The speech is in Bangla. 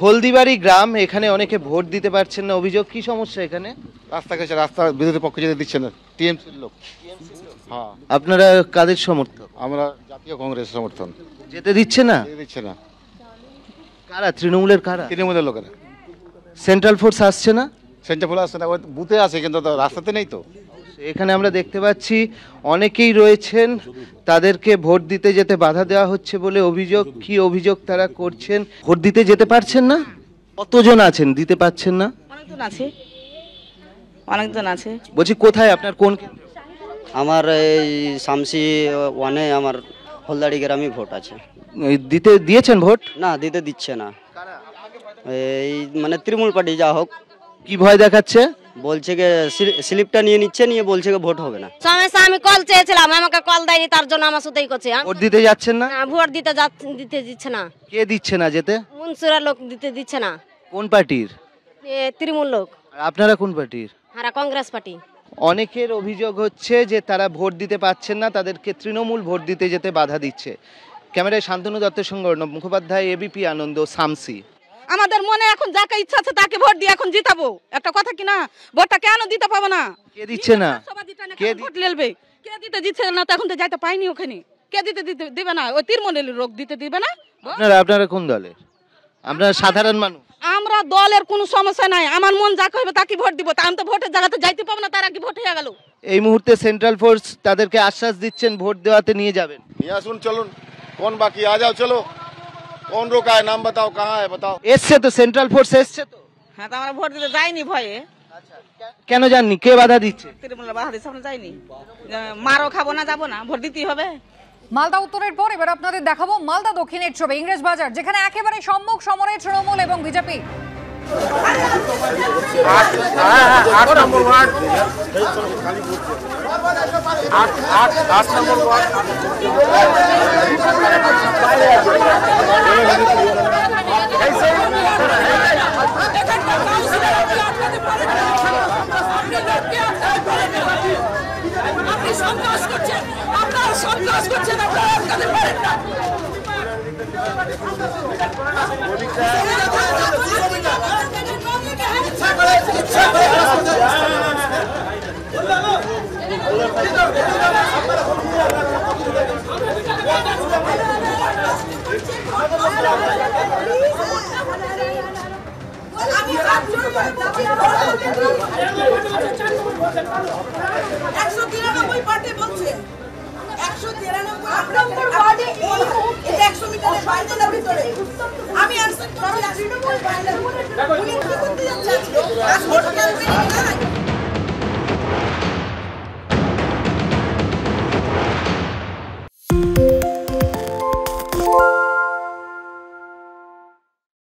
হলদিবাড়ি গ্রাম, এখানে অনেকে ভোট দিতে পারছেন না, অভিযোগ কি সমস্যা এখানে? রাস্তা গেছে, রাস্তা বিরোধী পক্ষে যেতে দিচ্ছে না, টিএমসির লোক। হ্যাঁ, আপনারা কাদের সমর্থক? আমরা জাতীয় কংগ্রেস সমর্থন। যেতে দিচ্ছে না? দিচ্ছে না। কারা? তৃণমূলের কারা? তৃণমূলের লোকেরা। সেন্ট্রাল ফোর্স আসছে না? সেন্টার ফুল আসছে না, ওই বুথে আছে কিন্তু তো রাস্তাতে নেই তো। এখানে আমরা দেখতে পাচ্ছি অনেকেই রয়েছেন, তাদেরকে ভোট দিতে যেতে বাধা দেওয়া হচ্ছে বলে অভিযোগ। কি অভিযোগ তারা করছেন? ভোট দিতে যেতে পারছেন না? কতজন আছেন দিতে পারছেন না? অনেকজন আছে, অনেকজন আছে। বলছি কোথায় আপনার, কোন কেন্দ্র? আমার এই শামসি ওয়ানে আমার হলদাড়ি গ্রামে ভোট আছে। দিতে দিয়েছেন ভোট? না, দিতে দিচ্ছে না। এই মানে তৃণমূল পার্টি যা হোক। কি ভয় দেখাচ্ছে? বলছে যে স্লিপটা নিয়ে নিচ্ছে, নিয়ে বলছে যে ভোট হবে না। সমস্যা, আমি কল চেয়েছিলাম, আমাকে কল দেয়নি, তার জন্য আমার সাথেই করছে। ভোট দিতে যাচ্ছেন না? না, ভোট দিতে দিচ্ছে না। কে দিচ্ছে না যেতে? মুন্সিরা লোক দিতে দিচ্ছে না। কোন পার্টির? তৃণমূল লোক। আর আপনারা কোন পার্টির? হারা কংগ্রেস পার্টি। অনেকের অভিযোগ হচ্ছে যে তারা ভোট দিতে পারছেন না, তাদেরকে তৃণমূল ভোট দিতে যেতে বাধা দিচ্ছে। ক্যামেরায় শান্তনু দত্তের সঙ্গে অর্ণব মুখোপাধ্যায়, এবিপি আনন্দ, শামসি। আমাদের মনে এখন যাকে ইচ্ছা আছে তাকে ভোট দিয়ে এখন জিতাবো, একটা কথা কি না? ভোটটা কেন দিতে পাবো না? কে দিচ্ছে না? কে ভোট লেলবে? কে দিতে দিচ্ছে না? তো এখন তো যাইতে পাইনি ওখানে। কে দিতে দিবে না? ওই তৃণমূলের লোক দিতে দিবে না। আপনারা কোন দলের? আপনারা সাধারণ মানুষ। আমরা দলের কোনো সমস্যা নাই, আমার মন যা কইবে তাকে ভোট দিব। তা আমি তো ভোটের জায়গাতে যাইতে পাবো না, তার আগে ভোট হয়ে গেল। এই মুহূর্তে সেন্ট্রাল ফোর্স তাদেরকে আশ্বাস দিচ্ছেন ভোট দেওয়াতে নিয়ে যাবেন। নিয়ে আসুন, চলুন। কোন বাকি? আ যাও, চলো। কোন রোকা है? नाम बताओ, कहाँ है बताओ। এসছে তো, সেন্ট্রাল ফোর্স এসছে তো। হ্যাঁ, তো আমরা ভোট দিতে যাইনি ভয়ে। কেন জাননি? কে বাধা দিচ্ছে? তৃণমূলের বাধা দিচ্ছে, আমরা যাইনি। মারও খাবো না, যাবো না, ভোট দিতেই হবে। মালদা উত্তরের পর এবার আপনাদের দেখাবো মালদা দক্ষিণের ছবি, ইংরেজ বাজার, যেখানে একেবারে সম্মুখ সমরে তৃণমূল এবং বিজেপি। আমি